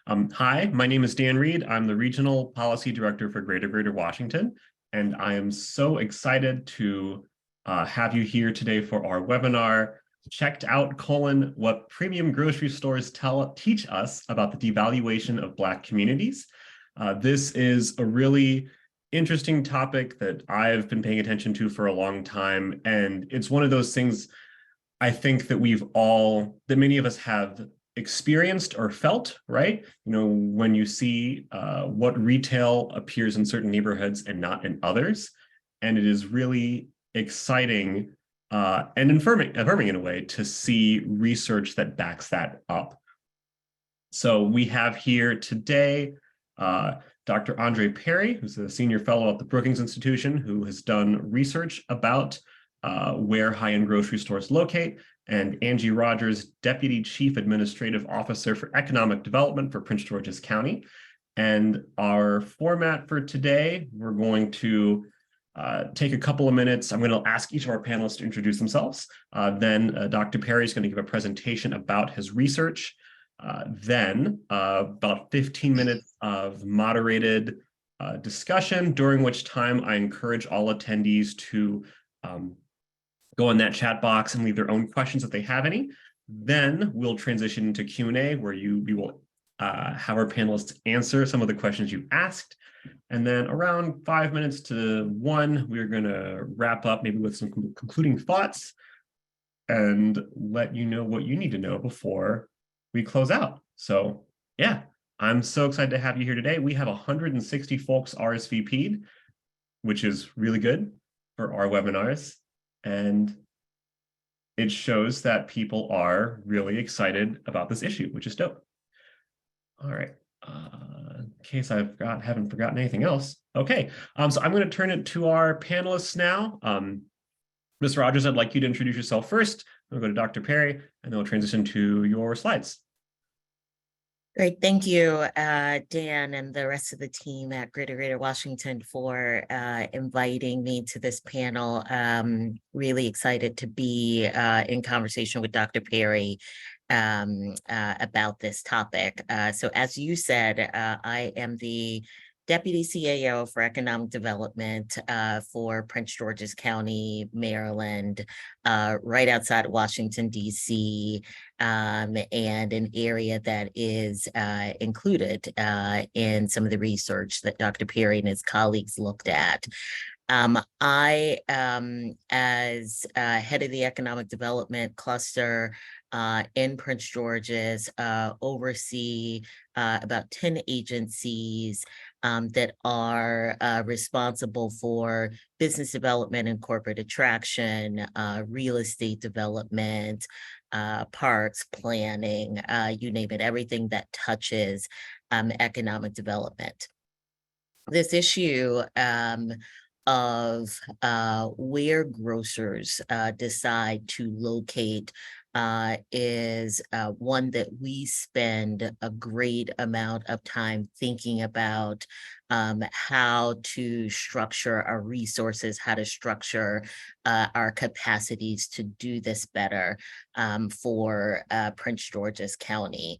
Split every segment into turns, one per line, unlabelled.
Hi, my name is Dan Reed. I'm the Regional Policy Director for Greater Washington, and I am so excited to have you here today for our webinar, Checked Out: What Premium Grocery Stores Teach Us About the Devaluation of Black Communities. This is a really interesting topic that I've been paying attention to for a long time, and it's one of those things I think that many of us have experienced or felt, right? When you see what retail appears in certain neighborhoods and not in others. And it is really exciting and affirming in a way to see research that backs that up. So we have here today Dr. Andre Perry, who's a senior fellow at the Brookings Institution, who has done research about where high-end grocery stores locate, and Angie Rogers, Deputy Chief Administrative Officer for Economic Development for Prince George's County. And our format for today, we're going to take a couple of minutes. I'm going to ask each of our panelists to introduce themselves. Then Dr. Perry is going to give a presentation about his research. Then about 15 minutes of moderated discussion, during which time I encourage all attendees to go in that chat box and leave their own questions if they have any. Then we'll transition into Q&A, where we will have our panelists answer some of the questions you asked. And then around 5 minutes to 1, we're going to wrap up maybe with some concluding thoughts and let you know what you need to know before we close out. So yeah, I'm so excited to have you here today. We have 160 folks RSVP'd, which is really good for our webinars. And it shows that people are really excited about this issue, which is dope. All right. In case I haven't forgotten anything else. Okay. So I'm going to turn it to our panelists now. Ms. Rogers, I'd like you to introduce yourself first. We'll go to Dr. Perry, and then we'll transition to your slides.
Great. Thank you, Dan, and the rest of the team at Greater Washington for inviting me to this panel. Really excited to be in conversation with Dr. Perry about this topic. So as you said, I am the Deputy CAO for Economic Development for Prince George's County, Maryland, right outside of Washington, D.C., and an area that is included in some of the research that Dr. Perry and his colleagues looked at. I, as head of the Economic Development Cluster in Prince George's, oversee about 10 agencies that are responsible for business development and corporate attraction, real estate development, parks, planning, you name it, everything that touches economic development. This issue of where grocers decide to locate is one that we spend a great amount of time thinking about how to structure our resources, how to structure our capacities to do this better for Prince George's County.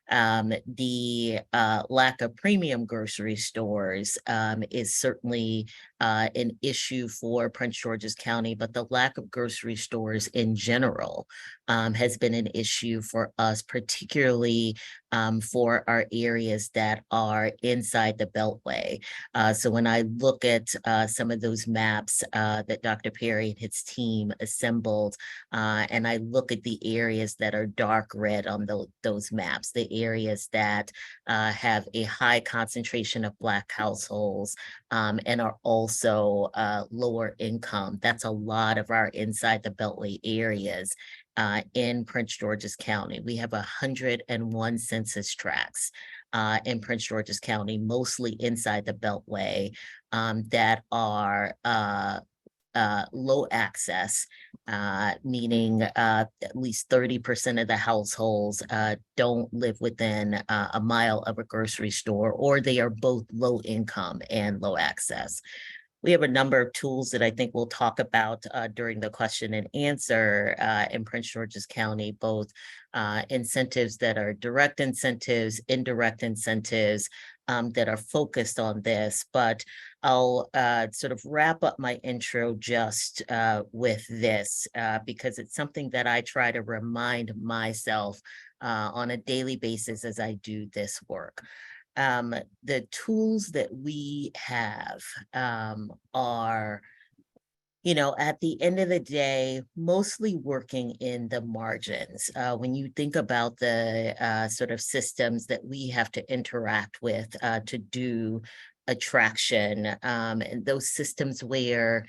The lack of premium grocery stores is certainly an issue for Prince George's County, but the lack of grocery stores in general has been an issue for us, particularly for our areas that are inside the Beltway. So when I look at some of those maps that Dr. Perry and his team assembled, and I look at the areas that are dark red on those maps, the areas that have a high concentration of Black households and are also lower income. That's a lot of our inside the Beltway areas in Prince George's County. We have 101 census tracts in Prince George's County, mostly inside the Beltway, that are low access, meaning at least 30% of the households don't live within a mile of a grocery store, or they are both low income and low access. We have a number of tools that I think we'll talk about during the question and answer in Prince George's County, both incentives that are direct incentives, indirect incentives that are focused on this. But I'll sort of wrap up my intro just with this because it's something that I try to remind myself on a daily basis as I do this work. The tools that we have are, at the end of the day, mostly working in the margins. When you think about the sort of systems that we have to interact with to do attraction, and those systems where,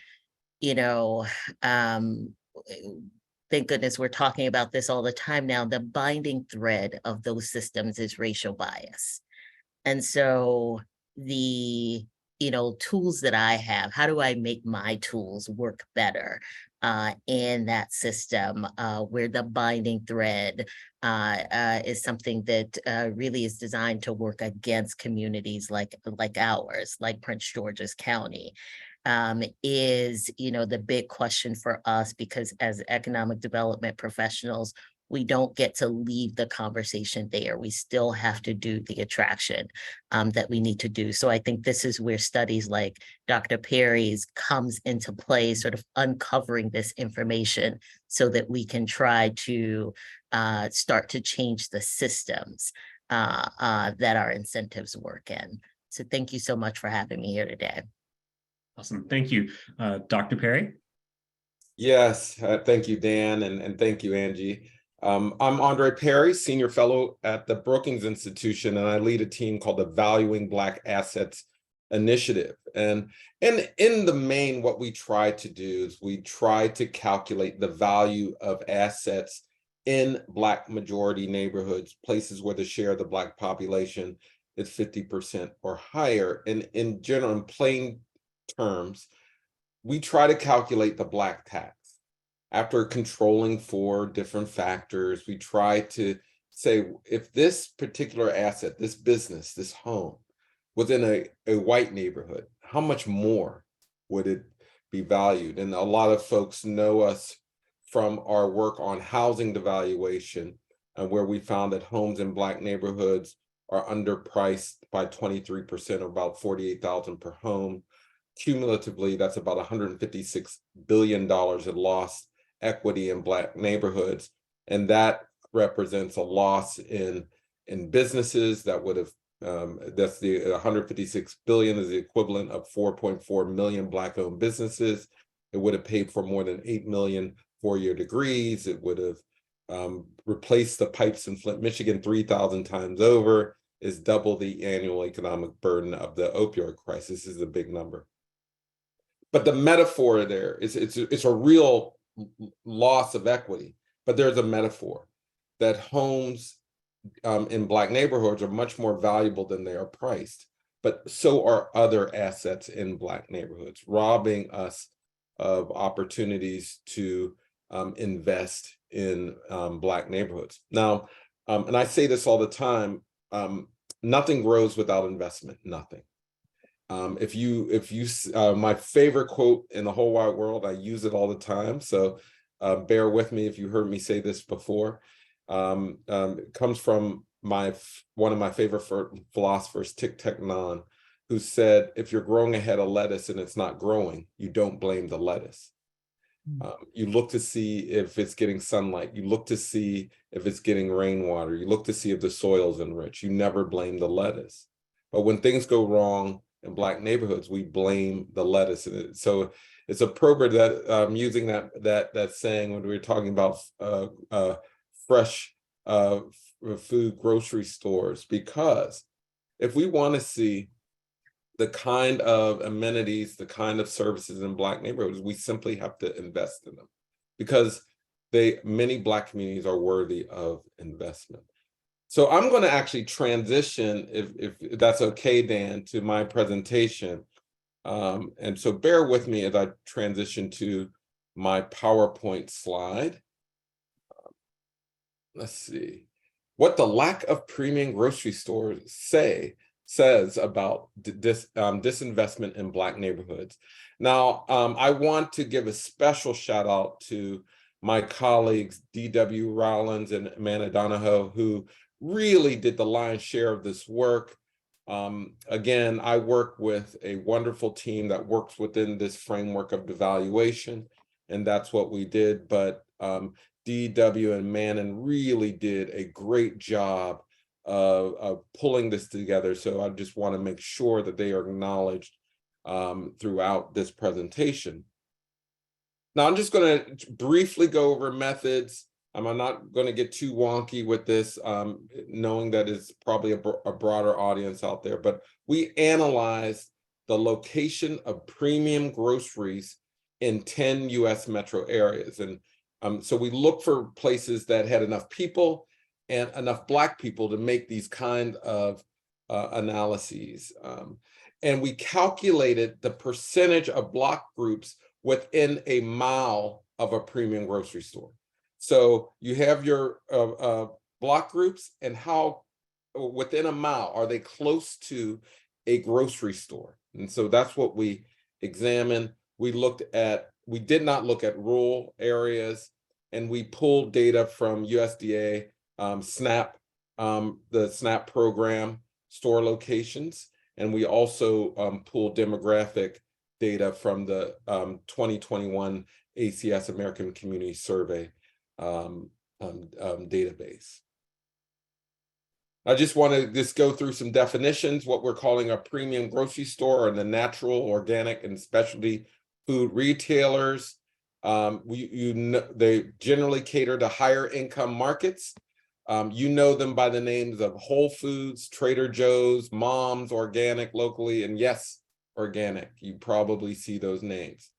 you know, um, thank goodness we're talking about this all the time now, the binding thread of those systems is racial bias. And so the, tools that I have, how do I make my tools work better in that system where the binding thread is something that really is designed to work against communities like ours, like Prince George's County. Is, the big question for us, because as economic development professionals, we don't get to leave the conversation there. We still have to do the attraction that we need to do. So I think this is where studies like Dr. Perry's comes into play, sort of uncovering this information so that we can try to start to change the systems that our incentives work in. So thank you so much for having me here today.
Awesome. Thank you. Dr. Perry?
Yes, thank you, Dan, and thank you, Angie. I'm Andre Perry, Senior Fellow at the Brookings Institution, and I lead a team called the Valuing Black Assets Initiative. And in the main, what we try to do is we try to calculate the value of assets in Black majority neighborhoods, places where the share of the Black population is 50% or higher. And in general, in plain terms, we try to calculate the Black tax. After controlling for different factors, we try to say, if this particular asset, this business, this home, was in a white neighborhood, how much more would it be valued? And a lot of folks know us from our work on housing devaluation, where we found that homes in Black neighborhoods are underpriced by 23%, or about $48,000 per home. Cumulatively, that's about $156 billion in lost equity in Black neighborhoods, and that represents a loss in businesses that would have that's the 156 billion is the equivalent of 4.4 million Black-owned businesses. It would have paid for more than 8 million four-year degrees. It would have replaced the pipes in Flint, Michigan 3,000 times over. Is double the annual economic burden of the opioid crisis. This is a big number. But the metaphor there is it's a real loss of equity, but there's a metaphor that homes in Black neighborhoods are much more valuable than they are priced, but so are other assets in Black neighborhoods, robbing us of opportunities to invest in Black neighborhoods. Now, and I say this all the time, nothing grows without investment, nothing. My favorite quote in the whole wide world, I use it all the time, so bear with me if you heard me say this before. It comes from one of my favorite philosophers, Thich Thich Nhat, who said, if you're growing a head of lettuce and it's not growing, you don't blame the lettuce. You look to see if it's getting sunlight. You look to see if it's getting rainwater. You look to see if the soil's enriched. You never blame the lettuce. But when things go wrong in Black neighborhoods, we blame the lettuce. So it's appropriate that I'm using that saying when we're talking about fresh food grocery stores, because if we want to see the kind of amenities, the kind of services in Black neighborhoods, we simply have to invest in them, because many Black communities are worthy of investment. So I'm going to actually transition, if that's okay, Dan, to my presentation. And so bear with me as I transition to my PowerPoint slide. Let's see. What the lack of premium grocery stores says about disinvestment in Black neighborhoods. Now, I want to give a special shout out to my colleagues, D.W. Rowlands and Amanda Donahoe, who really did the lion's share of this work. Again, I work with a wonderful team that works within this framework of devaluation, and that's what we did. But D.W. and Manon really did a great job of pulling this together. So I just want to make sure that they are acknowledged throughout this presentation. Now, I'm just going to briefly go over methods. I'm not going to get too wonky with this, knowing that it's probably a broader audience out there, but we analyzed the location of premium groceries in 10 US metro areas. And so we look for places that had enough people and enough Black people to make these kind of analyses. And we calculated the percentage of block groups within a mile of a premium grocery store. So you have your block groups, and how within a mile are they close to a grocery store? And so that's what we examined. We did not look at rural areas, and we pulled data from USDA, SNAP, the SNAP program store locations, and we also pulled demographic data from the 2021 ACS American Community Survey database. I just want to go through some definitions. What we're calling a premium grocery store, and the natural, organic, and specialty food retailers. They generally cater to higher income markets. You know them by the names of Whole Foods, Trader Joe's, Mom's Organic locally, and yes, Organic. You probably see those names.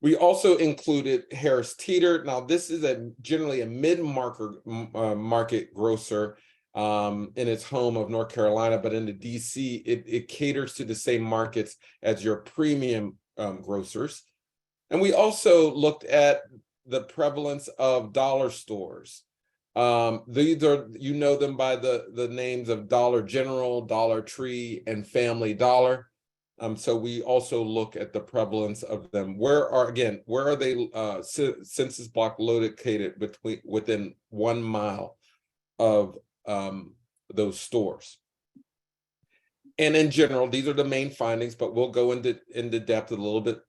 We also included Harris Teeter. Now, this is generally a mid-market grocer in its home of North Carolina, but in the DC, it caters to the same markets as your premium grocers. And we also looked at the prevalence of dollar stores. These are, you know them by the names of Dollar General, Dollar Tree, and Family Dollar. So we also look at the prevalence of them. Where are they census block located within 1 mile of those stores? And in general, these are the main findings, but we'll go into depth a little bit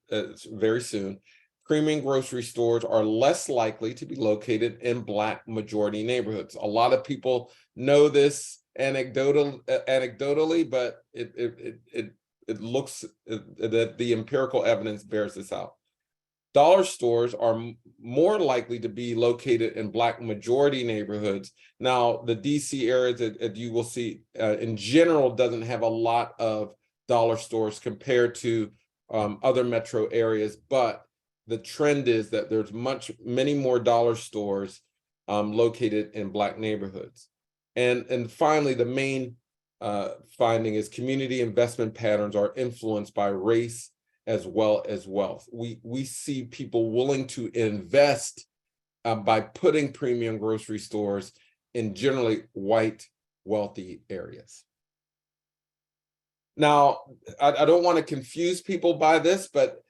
very soon. Premium grocery stores are less likely to be located in Black majority neighborhoods. A lot of people know this anecdotally, but it looks that the empirical evidence bears this out. Dollar stores are more likely to be located in Black majority neighborhoods. Now, the DC area, that you will see in general, doesn't have a lot of dollar stores compared to other metro areas, but the trend is that there's many more dollar stores located in Black neighborhoods. And finally, the main finding is community investment patterns are influenced by race as well as wealth. We see people willing to invest by putting premium grocery stores in generally white, wealthy areas. Now, I don't want to confuse people by this, but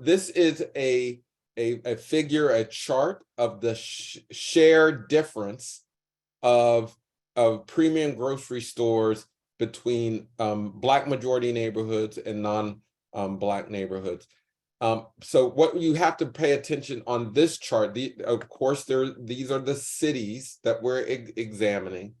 this is a figure, a chart of the share difference of premium grocery stores between Black majority neighborhoods and non-Black neighborhoods. So what you have to pay attention on this chart, of course, these are the cities that we're examining,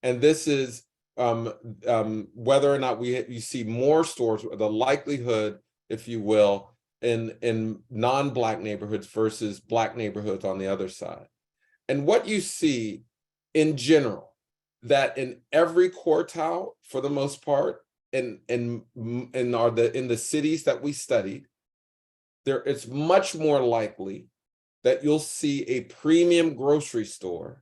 and this is whether or not you see more stores, the likelihood, if you will, in non-Black neighborhoods versus Black neighborhoods on the other side. And what you see in general, that in every quartile, for the most part, in the cities that we studied, it's much more likely that you'll see a premium grocery store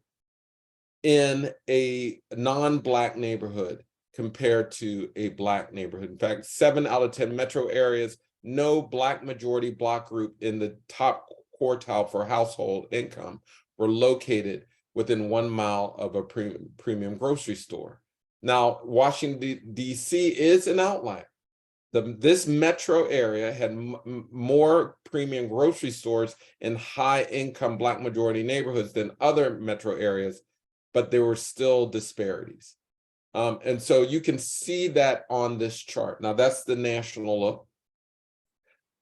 in a non-Black neighborhood compared to a Black neighborhood. In fact, 7 out of 10 metro areas, no Black majority block group in the top quartile for household income were located within 1 mile of a premium grocery store. Now, Washington, D.C. is an outlier. This metro area had more premium grocery stores in high income Black majority neighborhoods than other metro areas, but there were still disparities. And so you can see that on this chart. Now that's the national look.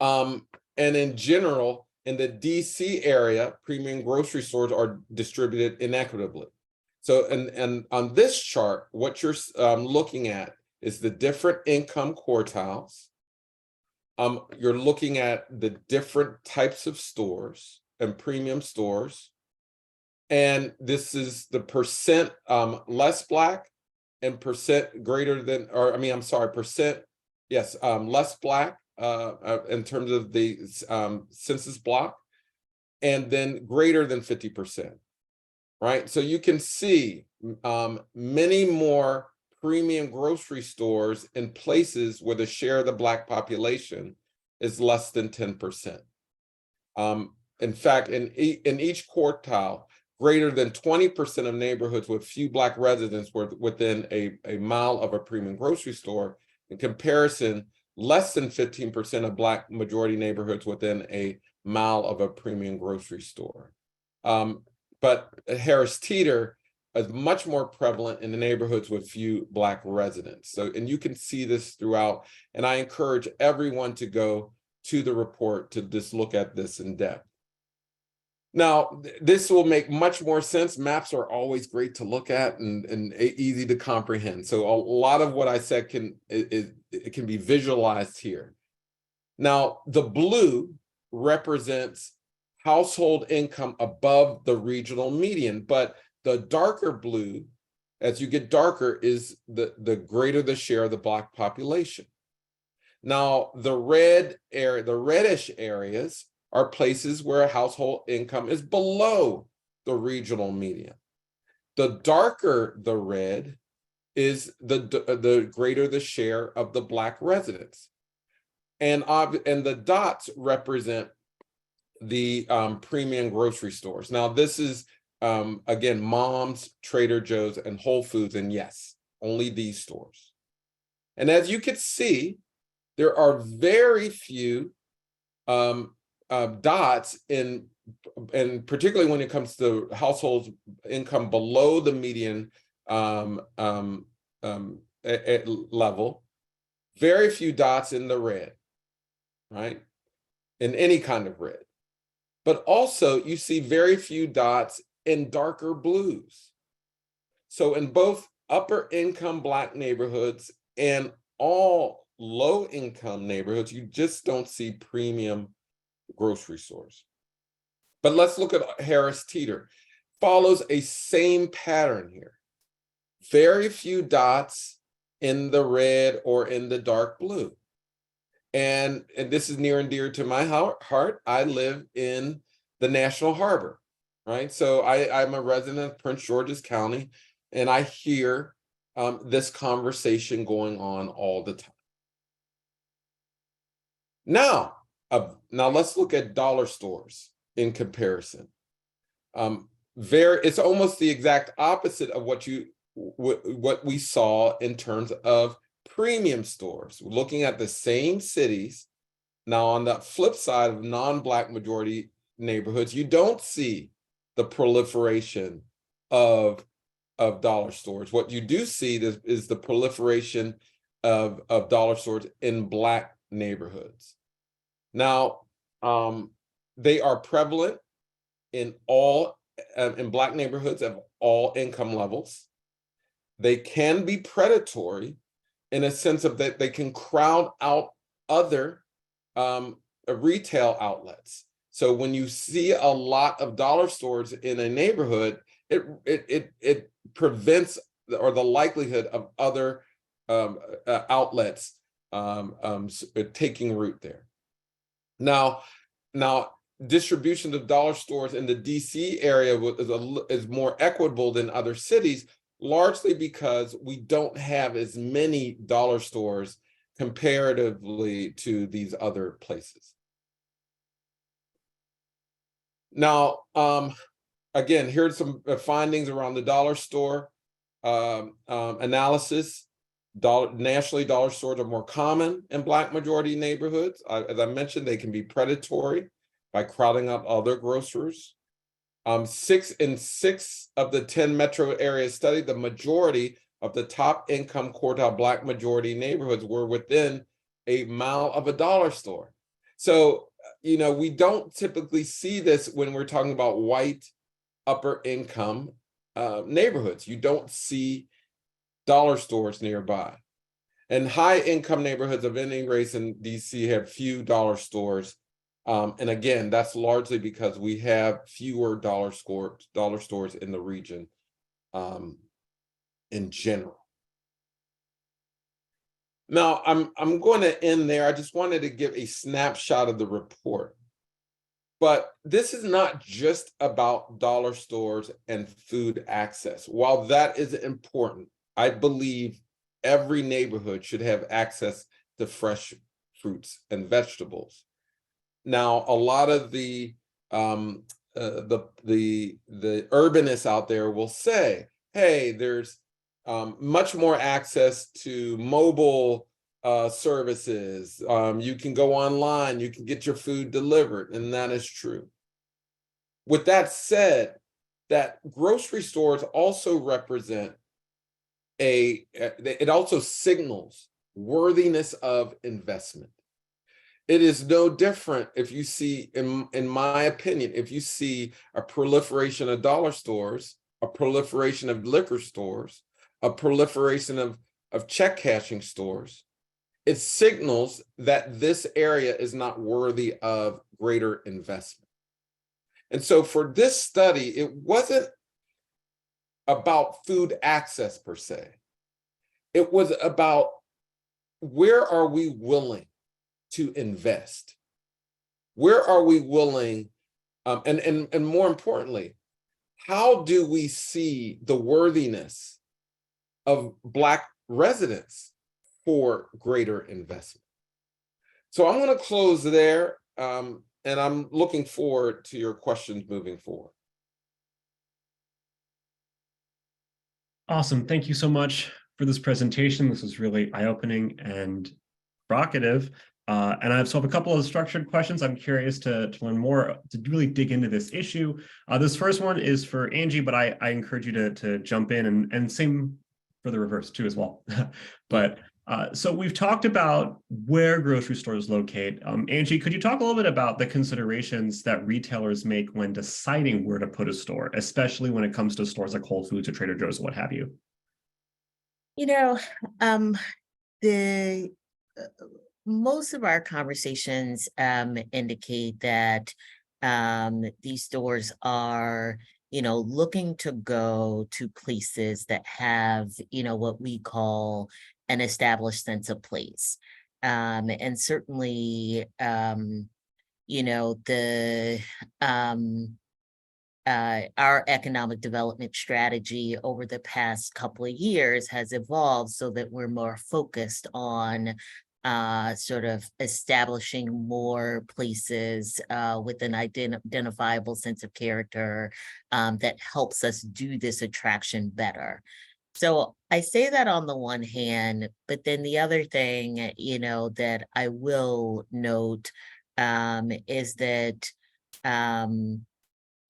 And in general, in the DC area, premium grocery stores are distributed inequitably. So, and on this chart, what you're looking at is the different income quartiles. You're looking at the different types of stores and premium stores. And this is the percent less Black and percent greater than, or I mean, I'm sorry, percent, yes, less Black in terms of the census block, and then greater than 50%, right? So you can see many more premium grocery stores in places where the share of the Black population is less than 10%. In fact, in each quartile, greater than 20% of neighborhoods with few Black residents were within a mile of a premium grocery store. In comparison, less than 15% of Black majority neighborhoods within a mile of a premium grocery store. But Harris Teeter is much more prevalent in the neighborhoods with few Black residents. So, and you can see this throughout, and I encourage everyone to go to the report to just look at this in depth. Now, this will make much more sense. Maps are always great to look at and easy to comprehend. So a lot of what I said it can be visualized here. Now, the blue represents household income above the regional median, but the darker blue, as you get darker, is the greater the share of the Black population. Now, the red area, the reddish areas are places where household income is below the regional median. The darker the red is the greater the share of the Black residents. And the dots represent the premium grocery stores. Now, this is, again, Mom's, Trader Joe's, and Whole Foods, and yes, only these stores. And as you can see, there are very few dots in, and particularly when it comes to households income below the median level, very few dots in the red, right? In any kind of red. But also you see very few dots in darker blues. So in both upper income Black neighborhoods and all low income neighborhoods, you just don't see premium grocery stores. But let's look at Harris Teeter. Follows a same pattern here. Very few dots in the red or in the dark blue. And this is near and dear to my heart. I live in the National Harbor, right? So I'm a resident of Prince George's County, and I hear this conversation going on all the time. Now let's look at dollar stores in comparison. It's almost the exact opposite of what we saw in terms of premium stores. We're looking at the same cities. Now, on the flip side of non-Black majority neighborhoods, you don't see the proliferation of dollar stores. What you do see is the proliferation of dollar stores in Black neighborhoods. Now, they are prevalent in Black neighborhoods of all income levels. They can be predatory in a sense of that they can crowd out other retail outlets. So when you see a lot of dollar stores in a neighborhood, it prevents or the likelihood of other outlets taking root there. Now, distribution of dollar stores in the DC area is more equitable than other cities, largely because we don't have as many dollar stores comparatively to these other places. Now, again, here's some findings around the dollar store analysis. Nationally, dollar stores are more common in Black majority neighborhoods. As I mentioned, they can be predatory by crowding out other grocers. 6 of the 10 metro areas studied, the majority of the top income quartile Black majority neighborhoods were within a mile of a dollar store. So, we don't typically see this when we're talking about white upper income neighborhoods. You don't see dollar stores nearby. And high income neighborhoods of any race in DC have few dollar stores. And again, that's largely because we have fewer dollar stores in the region in general. Now, I'm going to end there. I just wanted to give a snapshot of the report. But this is not just about dollar stores and food access. While that is important, I believe every neighborhood should have access to fresh fruits and vegetables. Now, a lot of the urbanists out there will say, hey, there's much more access to mobile services. You can go online, you can get your food delivered, and that is true. With that said, that grocery stores also represent it also signals worthiness of investment. It is no different if you see, in my opinion, if you see a proliferation of dollar stores, a proliferation of liquor stores, a proliferation of check cashing stores, it signals that this area is not worthy of greater investment. And so for this study, it wasn't about food access per se. It was about where are we willing to invest? Where are we willing, and more importantly, how do we see the worthiness of Black residents for greater investment? So I'm going to close there, and I'm looking forward to your questions moving forward.
Awesome. Thank you so much for this presentation. This was really eye-opening and provocative. And I have a couple of structured questions. I'm curious to learn more, to really dig into this issue. This first one is for Angie, but I encourage you to jump in, and same for the reverse too as well. But so we've talked about where grocery stores locate. Angie, could you talk a little bit about the considerations that retailers make when deciding where to put a store, especially when it comes to stores like Whole Foods or Trader Joe's or what have you?
Most of our conversations indicate that these stores are, looking to go to places that have, what we call an established sense of place. And certainly, our economic development strategy over the past couple of years has evolved so that we're more focused on sort of establishing more places with an identifiable sense of character that helps us do this attraction better. So I say that on the one hand, but then the other thing, that I will note is that,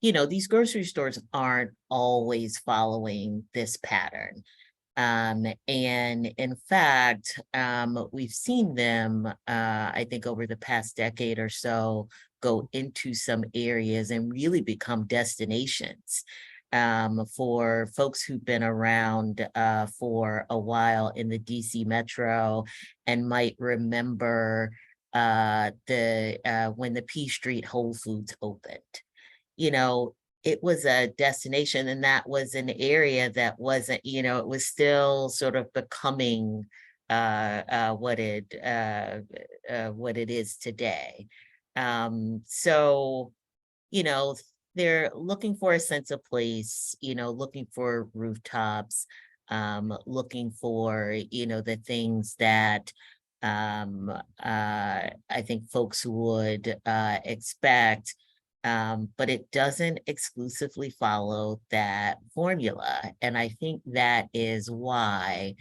these grocery stores aren't always following this pattern. And in fact, we've seen them, I think over the past decade or so, go into some areas and really become destinations for folks who've been around for a while in the DC Metro and might remember when the P Street Whole Foods opened. It was a destination, and that was an area that wasn't, it was still sort of becoming what it is today. So, they're looking for a sense of place, looking for rooftops, looking for, the things that I think folks would expect. But it doesn't exclusively follow that formula. And I think that is why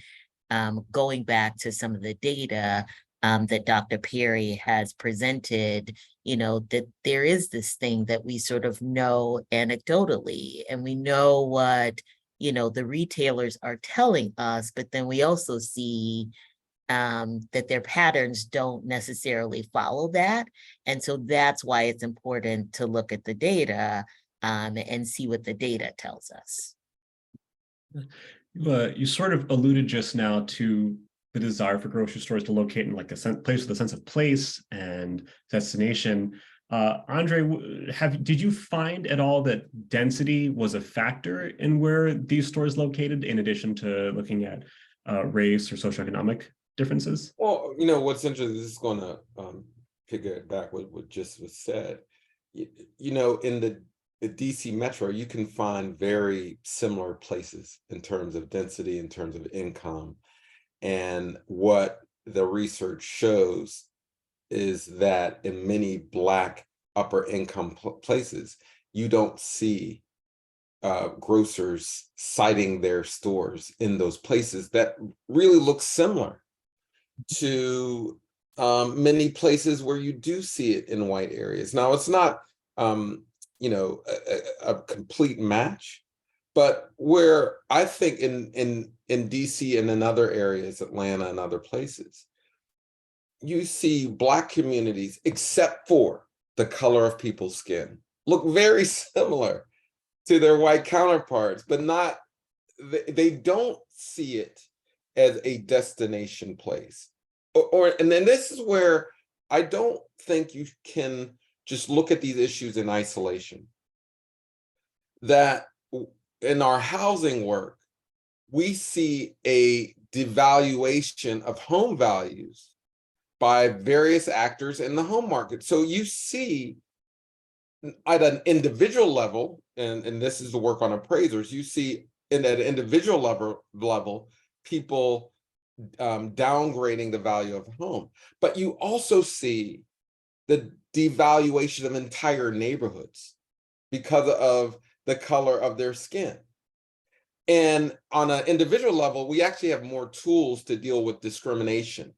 going back to some of the data that Dr. Perry has presented, that there is this thing that we sort of know anecdotally, and we know what, the retailers are telling us, but then we also see that their patterns don't necessarily follow that. And so that's why it's important to look at the data and see what the data tells us.
You sort of alluded just now to the desire for grocery stores to locate in like a place with a sense of place and destination. Andre, did you find at all that density was a factor in where these stores located, in addition to looking at race or socioeconomic differences?
Well, what's interesting, this is going to pick back what just was said. In the DC metro, you can find very similar places in terms of density, in terms of income. And what the research shows is that in many Black upper income places, you don't see grocers citing their stores in those places that really look similar to many places where you do see it in white areas. Now, it's not a complete match, but where I think in DC and in other areas, Atlanta and other places, you see Black communities, except for the color of people's skin, look very similar to their white counterparts, but they don't see it as a destination place. And then this is where I don't think you can just look at these issues in isolation. That in our housing work, we see a devaluation of home values by various actors in the home market. So you see at an individual level, and this is the work on appraisers, you see in that individual level, people downgrading the value of a home. But you also see the devaluation of entire neighborhoods because of the color of their skin. And on an individual level, we actually have more tools to deal with discrimination.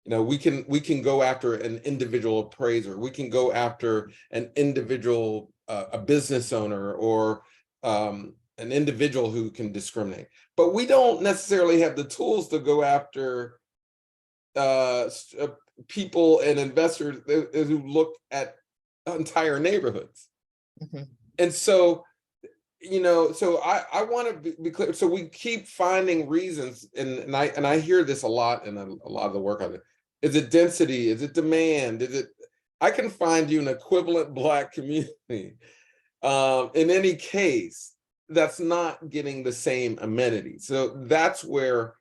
We can go after an individual appraiser. We can go after an individual, a business owner, or an individual who can discriminate. But we don't necessarily have the tools to go after people and investors who look at entire neighborhoods. Mm-hmm. And so, so I want to be clear. So we keep finding reasons, and I hear this a lot in a lot of the work on it. Is it density? Is it demand? I can find you an equivalent Black community in any case that's not getting the same amenities. So that's where,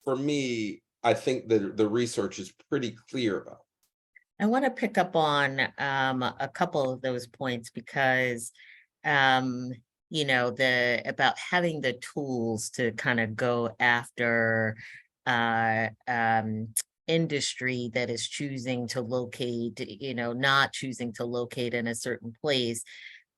for me, I think that the research is pretty clear about.
I want to pick up on a couple of those points because, about having the tools to kind of go after industry that is choosing to locate, not choosing to locate in a certain place.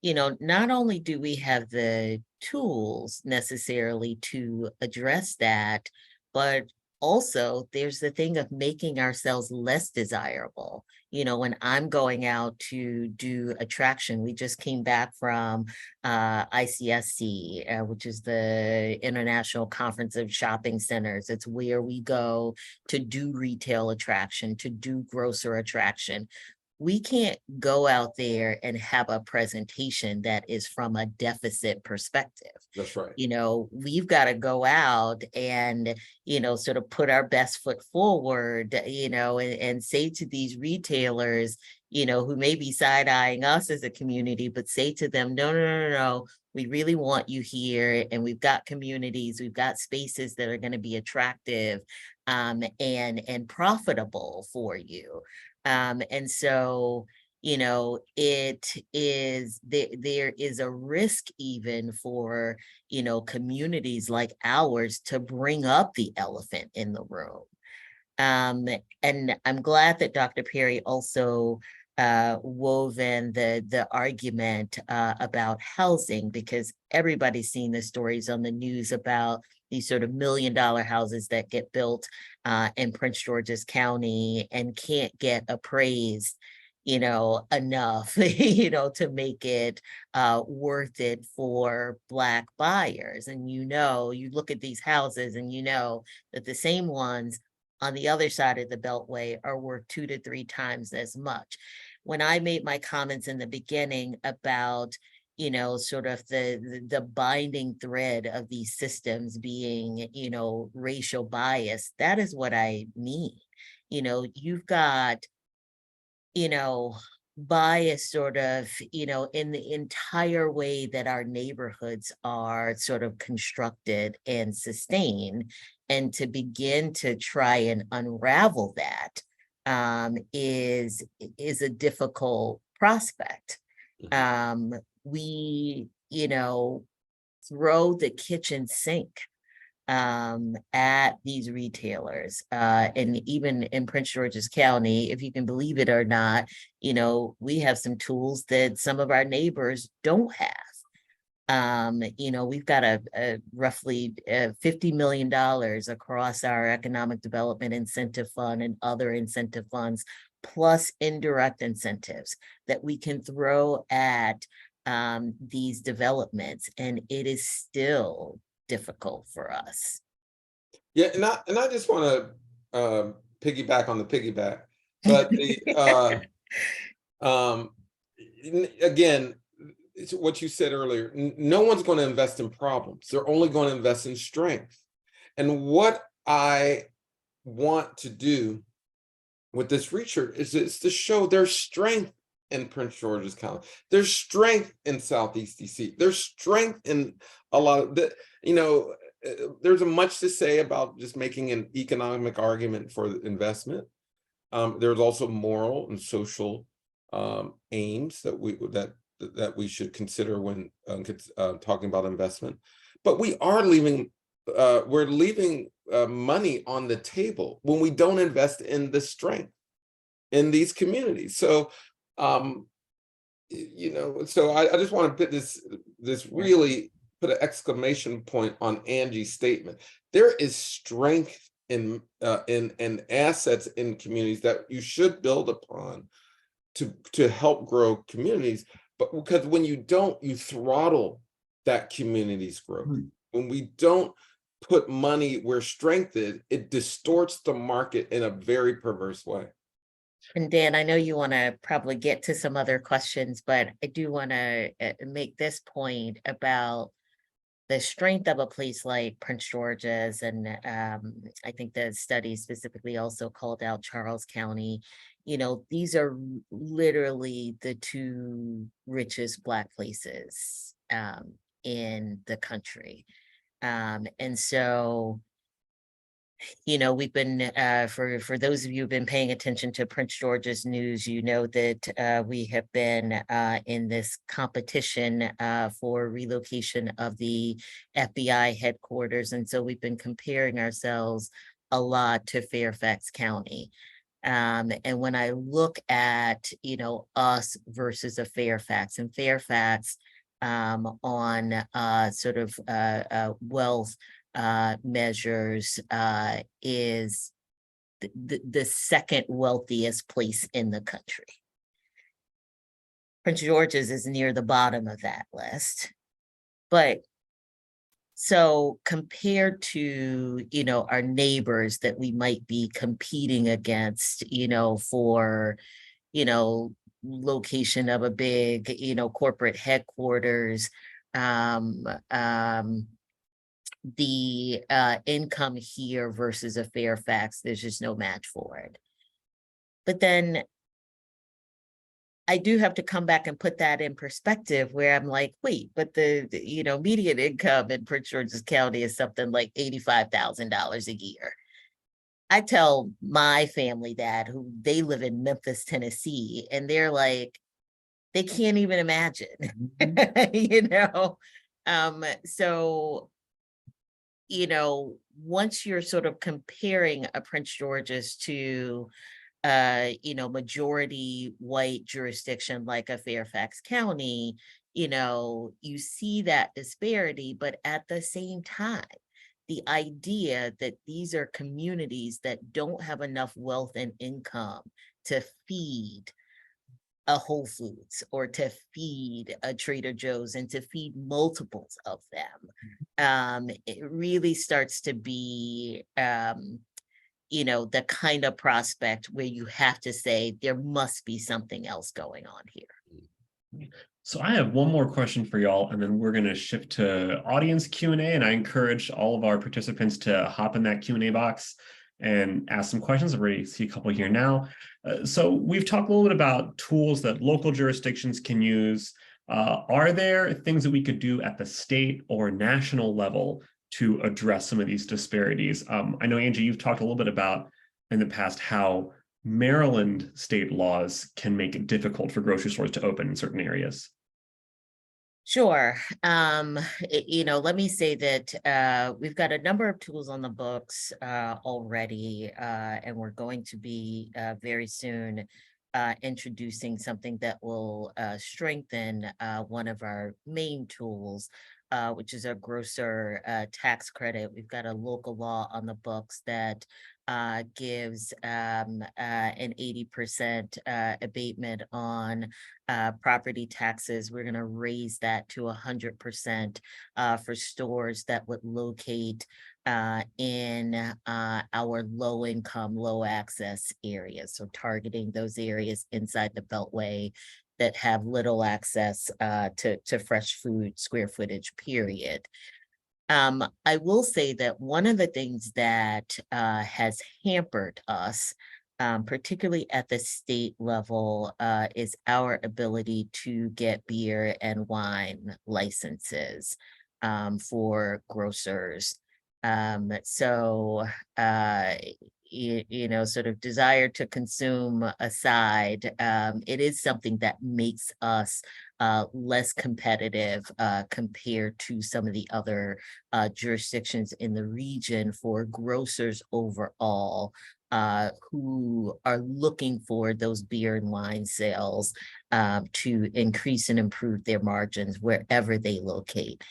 Not only do we have the tools necessarily to address that, but also there's the thing of making ourselves less desirable. When I'm going out to do attraction, we just came back from ICSC, which is the International Conference of Shopping Centers. It's where we go to do retail attraction, to do grocer attraction. We can't go out there and have a presentation that is from a deficit perspective.
That's right.
We've got to go out and, sort of put our best foot forward, and say to these retailers, who may be side-eyeing us as a community, but say to them, no, we really want you here. And we've got communities, we've got spaces that are going to be attractive and profitable for you. And so, it is, there is a risk even for, communities like ours to bring up the elephant in the room. And I'm glad that Dr. Perry also wove in the argument about housing, because everybody's seen the stories on the news about these sort of $1 million houses that get built in Prince George's County and can't get appraised, enough, to make it worth it for Black buyers. And, you look at these houses and that the same ones on the other side of the Beltway are worth 2 to 3 times as much. When I made my comments in the beginning about, sort of the binding thread of these systems being, racial bias, that is what I mean. You've got, bias sort of, in the entire way that our neighborhoods are sort of constructed and sustained. And to begin to try and unravel that is a difficult prospect. We, throw the kitchen sink at these retailers. And even in Prince George's County, if you can believe it or not, we have some tools that some of our neighbors don't have. We've got a roughly $50 million across our economic development incentive fund and other incentive funds, plus indirect incentives that we can throw at these developments, and it is still difficult for us.
Yeah, and I just want to piggyback on the piggyback, but again, it's what you said earlier. No one's going to invest in problems; they're only going to invest in strength. And what I want to do with this research is to show there's strength in Prince George's County. There's strength in Southeast DC. There's strength in a lot of the, there's much to say about just making an economic argument for investment. There's also moral and social aims that we should consider when talking about investment. But we are leaving, we're leaving money on the table when we don't invest in the strength in these communities. So, so I just want to put this really put an exclamation point on Angie's statement. There is strength in assets in communities that you should build upon to help grow communities. But because when you don't, you throttle that community's growth. When we don't put money where strength is, it distorts the market in a very perverse way.
And Dan, I know you want to probably get to some other questions, but I do want to make this point about the strength of a place like Prince George's. And I think the study specifically also called out Charles County. These are literally the 2 richest Black places in the country. And so, we've been, for those of you who've been paying attention to Prince George's news, that we have been in this competition for relocation of the FBI headquarters. And so we've been comparing ourselves a lot to Fairfax County. And when I look at, us versus a Fairfax, and Fairfax on sort of wealth measures is the second wealthiest place in the country. Prince George's is near the bottom of that list. But so compared to, our neighbors that we might be competing against, for, location of a big, corporate headquarters, the income here versus a Fairfax, there's just no match for it. But then I do have to come back and put that in perspective where I'm like, wait, but the median income in Prince George's County is something like $85,000 a year. I tell my family that who they live in Memphis, Tennessee, and they're like, they can't even imagine, so, once you're sort of comparing a Prince George's to, majority white jurisdiction like a Fairfax County, you see that disparity, but at the same time, the idea that these are communities that don't have enough wealth and income to feed a Whole Foods or to feed a Trader Joe's and to feed multiples of them, it really starts to be, the kind of prospect where you have to say there must be something else going on here.
So I have one more question for y'all, and then we're going to shift to audience Q&A, and I encourage all of our participants to hop in that Q&A box and ask some questions. I already see a couple here now. So we've talked a little bit about tools that local jurisdictions can use. Are there things that we could do at the state or national level to address some of these disparities? I know, Angie, you've talked a little bit about in the past how Maryland state laws can make it difficult for grocery stores to open in certain areas.
Sure. Let me say that we've got a number of tools on the books already, and we're going to be very soon introducing something that will strengthen one of our main tools, which is a grocer tax credit. We've got a local law on the books that gives an 80% abatement on property taxes. We're going to raise that to 100% for stores that would locate in our low income, low access areas. So targeting those areas inside the Beltway that have little access to fresh food square footage, period. I will say that one of the things that has hampered us, particularly at the state level, is our ability to get beer and wine licenses for grocers. Sort of desire to consume aside, it is something that makes us less competitive compared to some of the other jurisdictions in the region for grocers overall, who are looking for those beer and wine sales to increase and improve their margins wherever they locate.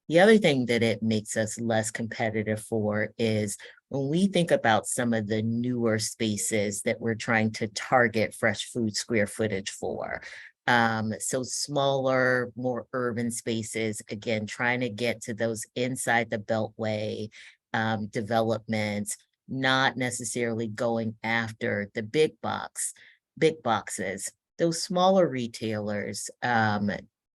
The other thing that it makes us less competitive for is when we think about some of the newer spaces that we're trying to target fresh food square footage for. So smaller, more urban spaces, again, trying to get to those inside the Beltway developments, not necessarily going after the big boxes. Those smaller retailers,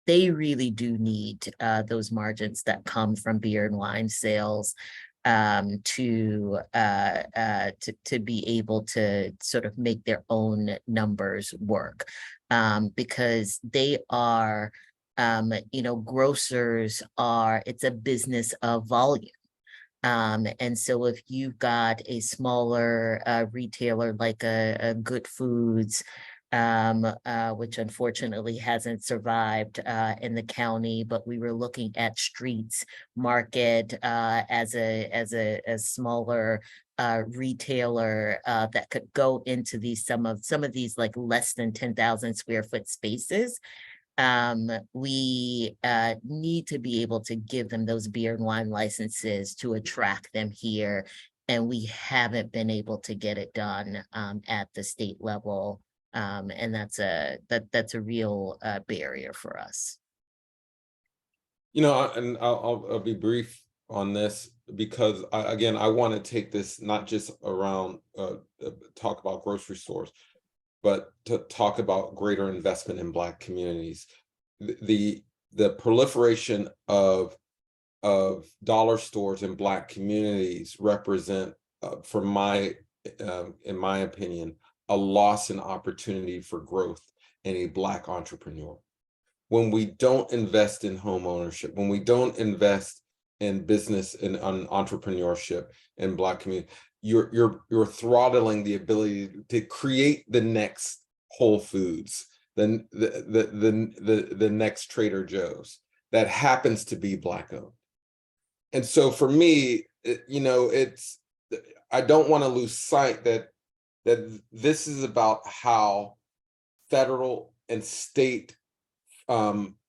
they really do need those margins that come from beer and wine sales to be able to sort of make their own numbers work, because they are, grocers are, it's a business of volume. And so if you've got a smaller retailer like a Good Foods, which unfortunately hasn't survived in the county, but we were looking at Streets Market as a smaller retailer that could go into some of these like less than 10,000 square foot spaces. We need to be able to give them those beer and wine licenses to attract them here, and we haven't been able to get it done at the state level. And that's a real barrier for us.
And I'll be brief on this because I want to take this not just around talk about grocery stores, but to talk about greater investment in Black communities. The proliferation of dollar stores in Black communities represent, in my opinion, a loss in opportunity for growth in a Black entrepreneur. When we don't invest in home ownership, when we don't invest in business and entrepreneurship in Black community, you're throttling the ability to create the next Whole Foods, then the next Trader Joe's that happens to be Black owned. And so for me, I don't want to lose sight that this is about how federal and state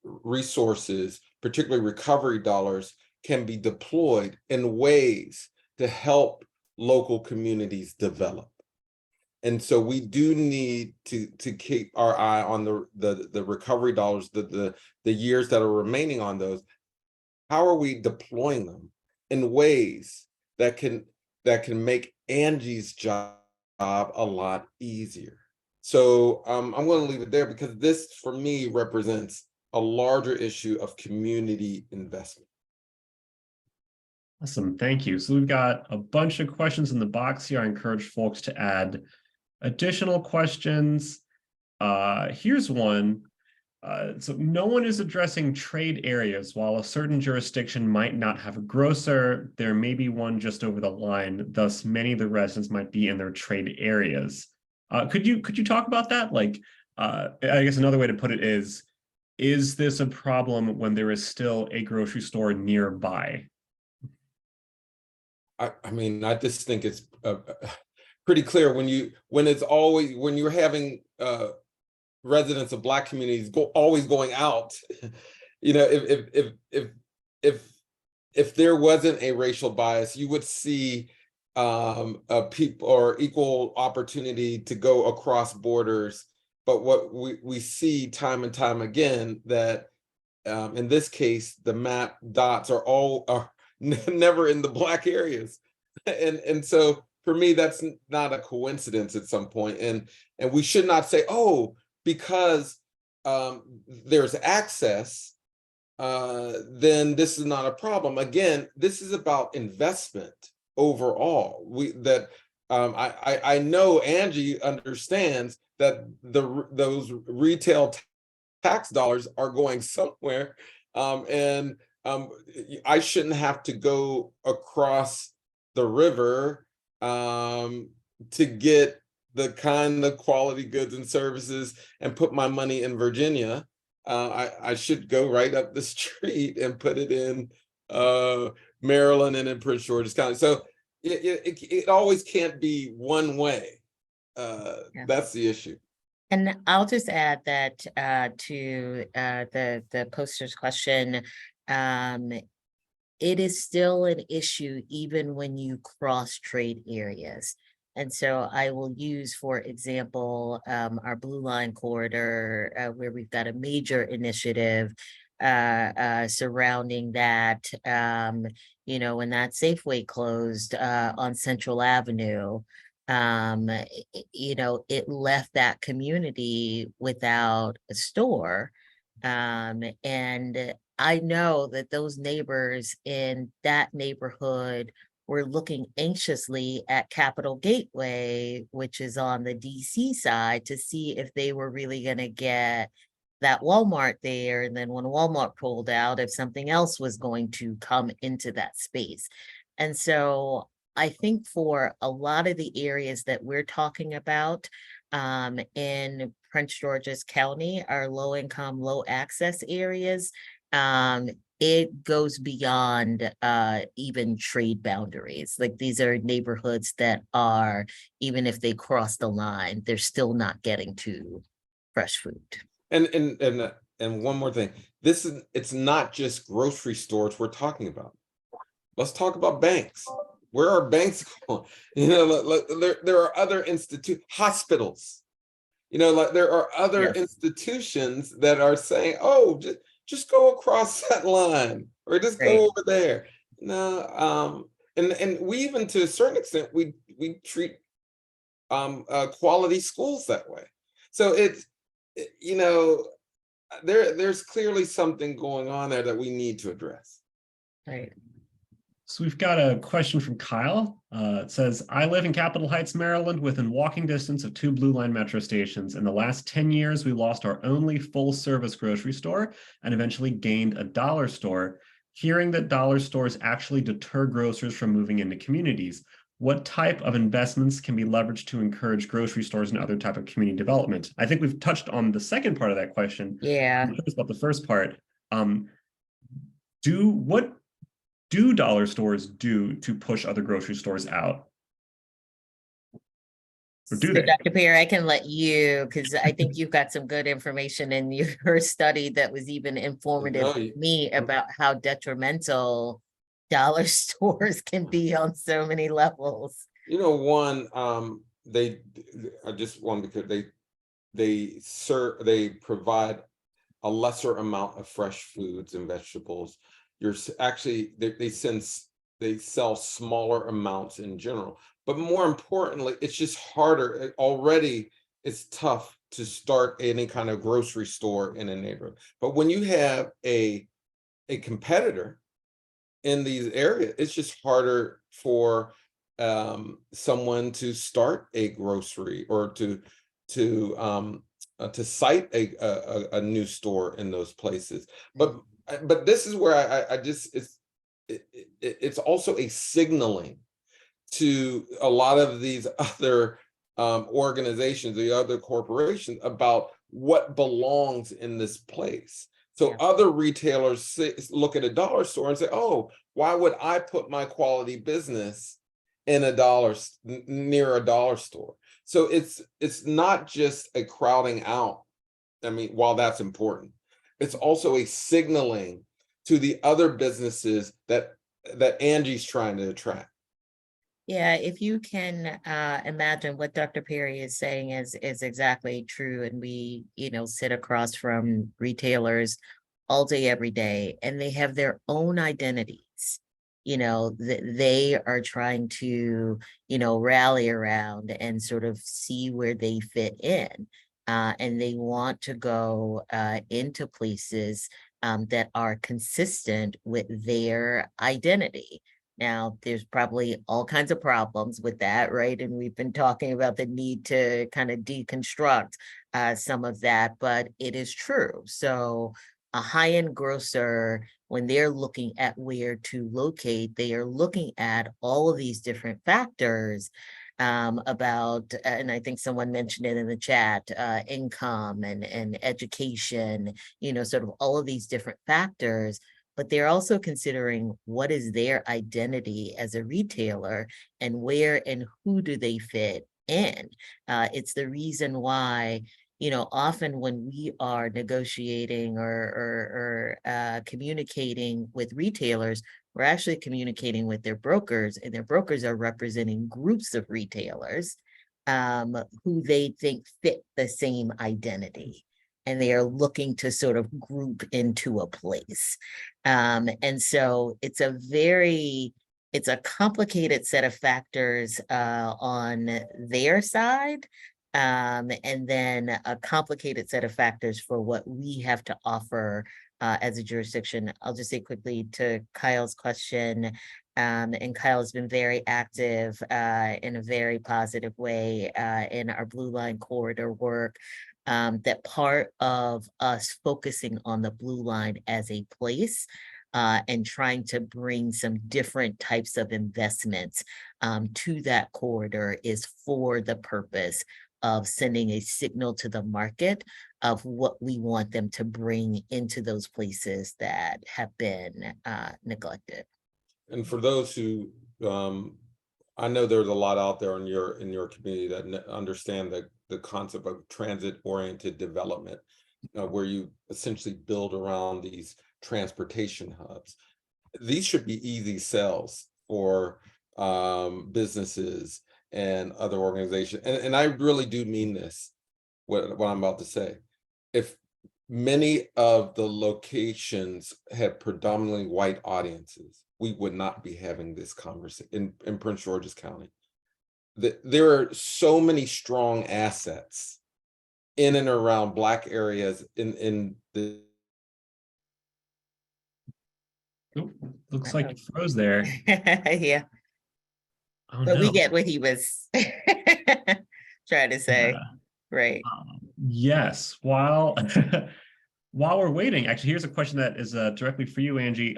resources, particularly recovery dollars, can be deployed in ways to help local communities develop. And so we do need to keep our eye on the recovery dollars, the years that are remaining on those. How are we deploying them in ways that can make Angie's job a lot easier? So I'm going to leave it there, because this for me represents a larger issue of community investment.
Awesome, thank you. So we've got a bunch of questions in the box here. I encourage folks to add additional questions. Here's one. So no one is addressing trade areas. While a certain jurisdiction might not have a grocer, there may be one just over the line. Thus, many of the residents might be in their trade areas. Could you talk about that? Like, I guess another way to put it is this a problem when there is still a grocery store nearby?
I mean, I just think it's pretty clear when you're having residents of Black communities always going out. You know, if there wasn't a racial bias, you would see people or equal opportunity to go across borders. But what we see time and time again, that in this case, the map dots are never in the Black areas. And so for me, that's not a coincidence at some point. And we should not say, oh, because there's access, then this is not a problem. Again, this is about investment overall. I know Angie understands that those retail tax dollars are going somewhere, and I shouldn't have to go across the river to get the kind of quality goods and services and put my money in Virginia. I should go right up the street and put it in Maryland and in Prince George's County. So it always can't be one way. That's the issue.
And I'll just add that to the poster's question, it is still an issue even when you cross trade areas. And so I will use, for example, our Blue Line corridor, where we've got a major initiative surrounding that. You know, when that Safeway closed on Central Avenue, you know, it left that community without a store. And I know that those neighbors in that neighborhood were looking anxiously at Capitol Gateway, which is on the DC side, to see if they were really going to get that Walmart there. And then when Walmart pulled out, if something else was going to come into that space. And so I think for a lot of the areas that we're talking about in Prince George's County, our low income, low access areas, it goes beyond even trade boundaries. Like, these are neighborhoods that are, even if they cross the line, they're still not getting to fresh food.
And one more thing, it's not just grocery stores we're talking about. Let's talk about banks. Where are banks going? You know, there are other hospitals. You know, like there are other institutions that are saying, oh, just go across that line, or just go over there. No, and we even, to a certain extent, we treat quality schools that way. So it's, you know, there's clearly something going on there that we need to address.
Right.
So we've got a question from Kyle. It says, I live in Capitol Heights, Maryland, within walking distance of 2 Blue Line metro stations. In the last 10 years, we lost our only full-service grocery store and eventually gained a dollar store. Hearing that dollar stores actually deter grocers from moving into communities, what type of investments can be leveraged to encourage grocery stores and other type of community development? I think we've touched on the second part of that question.
Yeah.
About the first part. What do dollar stores do to push other grocery stores out? Or do they?
Dr. Perry, I can let you, because I think you've got some good information in your study that was even informative to me about how detrimental dollar stores can be on so many levels.
You know, one, I just want, because they provide a lesser amount of fresh foods and vegetables. Actually, they sell smaller amounts in general, but more importantly, it's just harder. Already it's tough to start any kind of grocery store in a neighborhood, but when you have a competitor in these areas, it's just harder for someone to start a grocery, or to cite a new store in those places. But this is where I just, it's also a signaling to a lot of these other organizations, the other corporations, about what belongs in this place. So other retailers look at a dollar store and say, oh, why would I put my quality business in near a dollar store? So it's not just a crowding out. I mean, while that's important, it's also a signaling to the other businesses that Angie's trying to attract.
Yeah, if you can imagine what Dr. Perry is saying is exactly true. And we, sit across from retailers all day, every day, and they have their own identities. They are trying to, rally around and sort of see where they fit in. And they want to go into places that are consistent with their identity. Now, there's probably all kinds of problems with that, right? And we've been talking about the need to kind of deconstruct some of that, but it is true. So a high-end grocer, when they're looking at where to locate, they are looking at all of these different factors about, and I think someone mentioned it in the chat, income and education, sort of all of these different factors. But they're also considering what is their identity as a retailer and where and who do they fit in. It's the reason why, often when we are negotiating or communicating with retailers, we're actually communicating with their brokers, and their brokers are representing groups of retailers who they think fit the same identity. And they are looking to sort of group into a place. And so it's a complicated set of factors on their side. And then a complicated set of factors for what we have to offer as a jurisdiction. I'll just say quickly to Kyle's question, and Kyle has been very active in a very positive way in our Blue Line Corridor work. That part of us focusing on the Blue Line as a place and trying to bring some different types of investments to that corridor is for the purpose of sending a signal to the market of what we want them to bring into those places that have been neglected.
And for those who, I know there's a lot out there in your community that understand the concept of transit-oriented development, where you essentially build around these transportation hubs. These should be easy sells for businesses and other organizations. And I really do mean this, what I'm about to say. If many of the locations had predominantly white audiences, we would not be having this conversation in Prince George's County. There are so many strong assets in and around Black areas in the.
Oh, looks like it froze there.
Yeah.
Oh,
But
no.
we get what he was trying to say.
Yeah.
Right.
Yes. While we're waiting, actually, here's a question that is directly for you, Angie.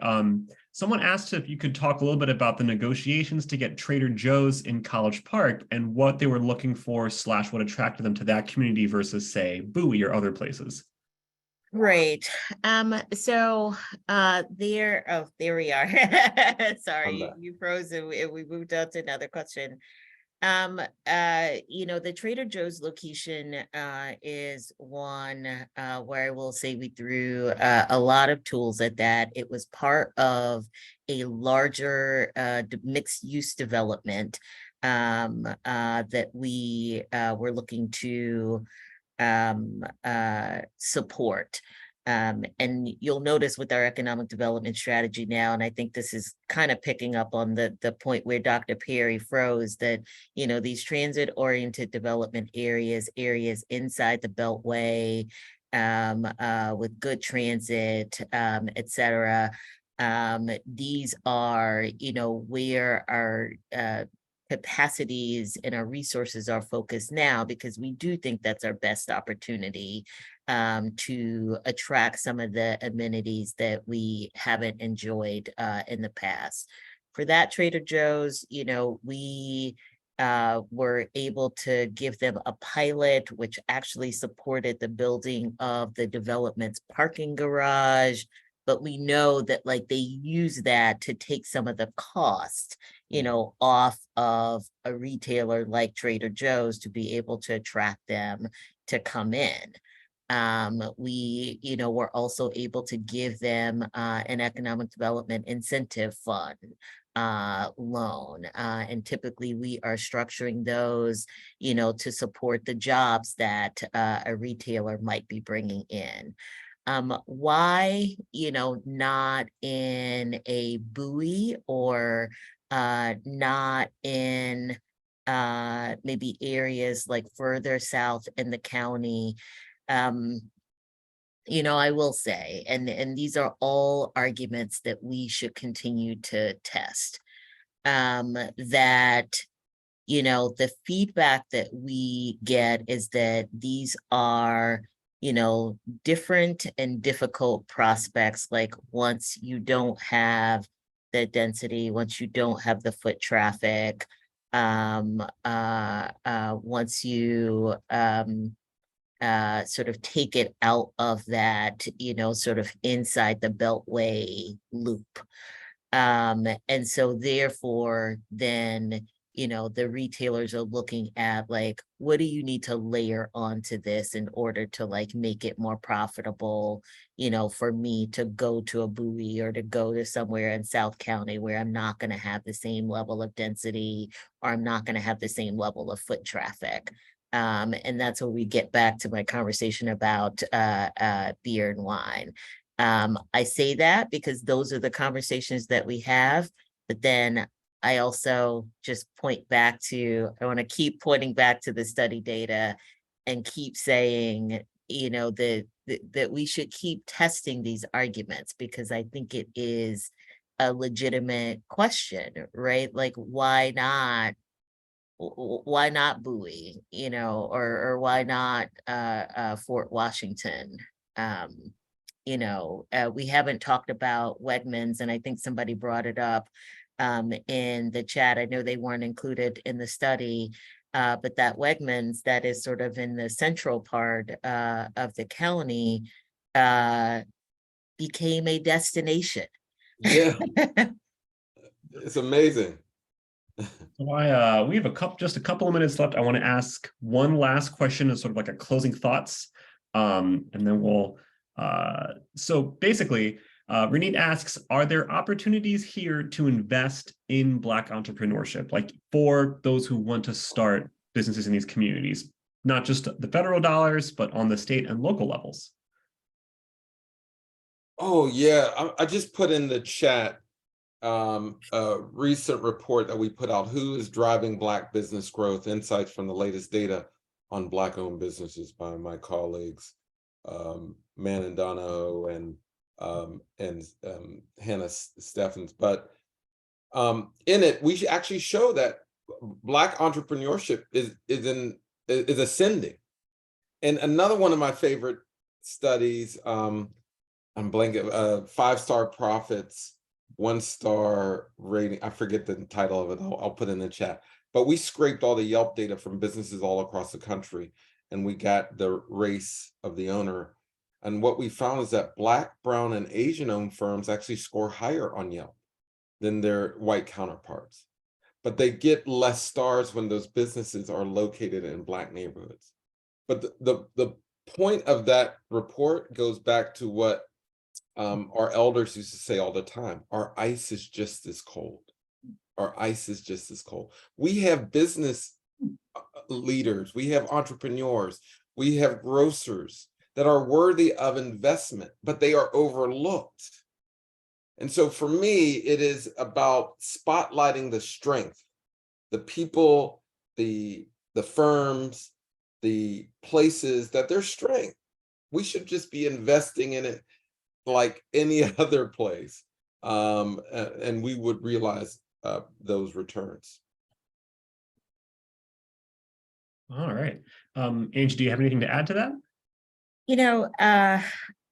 Someone asked if you could talk a little bit about the negotiations to get Trader Joe's in College Park and what they were looking for / what attracted them to that community versus, say, Bowie or other places.
Right. So there we are. Sorry, you froze and we moved on to another question. The Trader Joe's location is one where I will say we threw a lot of tools at that. It was part of a larger mixed use development that we were looking to support. And you'll notice with our economic development strategy now, and I think this is kind of picking up on the point where Dr. Perry froze, that, these transit-oriented development areas inside the Beltway, with good transit, et cetera. These are, where our capacities and our resources are focused now, because we do think that's our best opportunity to attract some of the amenities that we haven't enjoyed in the past. For that Trader Joe's, we were able to give them a pilot, which actually supported the building of the development's parking garage. But we know that they use that to take some of the cost, off of a retailer like Trader Joe's to be able to attract them to come in. We, were also able to give them an economic development incentive fund loan. And typically we are structuring those, to support the jobs that a retailer might be bringing in. Why, not in a buoy, or not in maybe areas like further south in the county? I will say, and these are all arguments that we should continue to test, that the feedback that we get is that these are different and difficult prospects. Like, once you don't have the density, once you don't have the foot traffic, once you sort of take it out of that, sort of inside the Beltway loop. And so therefore, then, the retailers are looking at what do you need to layer onto this in order to make it more profitable, for me to go to a buoy or to go to somewhere in South County where I'm not going to have the same level of density, or I'm not going to have the same level of foot traffic. And that's where we get back to my conversation about beer and wine. I say that because those are the conversations that we have, but then I also just point back to, I want to keep pointing back to the study data and keep saying, that we should keep testing these arguments, because I think it is a legitimate question, right? Why not Bowie, or why not Fort Washington? We haven't talked about Wegmans, and I think somebody brought it up in the chat. I know they weren't included in the study, but that Wegmans that is sort of in the central part of the county became a destination.
Yeah, it's amazing.
So we have just a couple of minutes left. I want to ask one last question as sort of like a closing thoughts, and then we'll. So basically, Renee asks, are there opportunities here to invest in Black entrepreneurship, like for those who want to start businesses in these communities, not just the federal dollars, but on the state and local levels?
Oh yeah, I just put in the chat a recent report that we put out, Who is Driving Black Business Growth? Insights from the latest data on Black-owned businesses, by my colleagues, Manandano and Hannah Steffens. But in it, we actually show that Black entrepreneurship is ascending. And another one of my favorite studies, I'm blanking, 5-star profits, 1-star rating. I forget the title of it. I'll put it in the chat. But we scraped all the Yelp data from businesses all across the country, and we got the race of the owner. And what we found is that Black, Brown, and Asian-owned firms actually score higher on Yelp than their white counterparts. but they get less stars when those businesses are located in Black neighborhoods. But the point of that report goes back to what our elders used to say all the time: our ice is just as cold. Our ice is just as cold. We have business leaders, we have entrepreneurs, we have grocers that are worthy of investment, but they are overlooked. And so for me, it is about spotlighting the strength, the people, the firms, the places that their strength. We should just be investing in it like any other place, and we would realize those returns.
All right. Angie, do you have anything to add to that?
You know,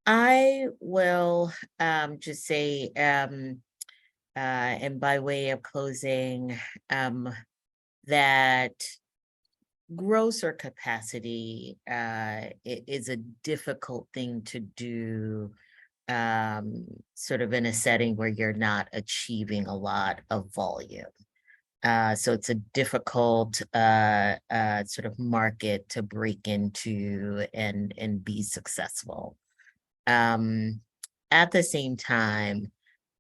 I will just say, and by way of closing, that grocer capacity is a difficult thing to do, sort of in a setting where you're not achieving a lot of volume. So it's a difficult sort of market to break into and be successful. At the same time,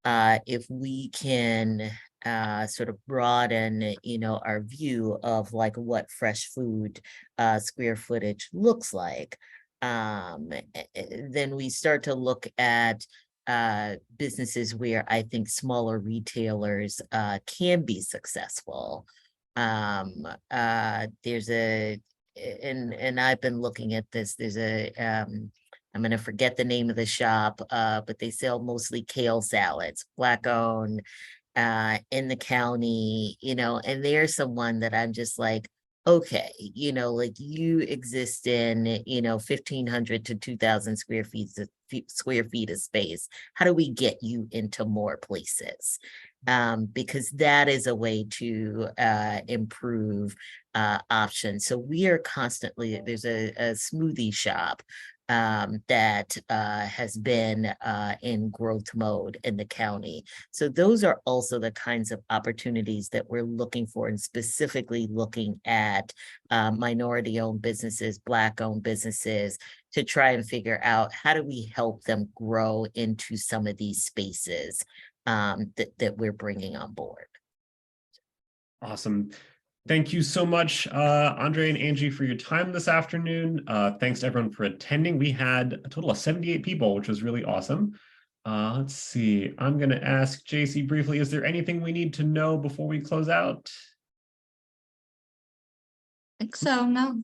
if we can sort of broaden, our view of like what fresh food square footage looks like, then we start to look at businesses where I think smaller retailers can be successful. There's and I've been looking at this, there's I'm going to forget the name of the shop, but they sell mostly kale salads, Black owned, in the county, and there's someone that I'm just like, okay, like you exist in, 1,500 to 2,000 square feet of space. How do we get you into more places? Because that is a way to improve options. So we are constantly, there's a smoothie shop that has been in growth mode in the county. So those are also the kinds of opportunities that we're looking for, and specifically looking at minority-owned businesses, Black-owned businesses, to try and figure out how do we help them grow into some of these spaces that we're bringing on board.
Awesome. Thank you so much, Andre and Angie, for your time this afternoon. Thanks to everyone for attending. We had a total of 78 people, which was really awesome. Let's see. I'm going to ask JC briefly, is there anything we need to know before we close out?
I think so, no.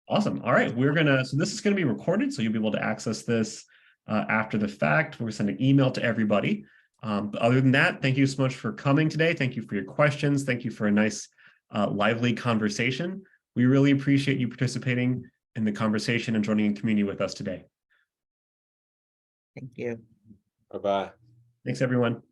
Awesome. All right. So this is going to be recorded, so you'll be able to access this after the fact. We're going to send an email to everybody. But other than that, thank you so much for coming today. Thank you for your questions. Thank you for a nice lively conversation. We really appreciate you participating in the conversation and joining in community with us today.
Thank you.
Bye-bye.
Thanks, everyone.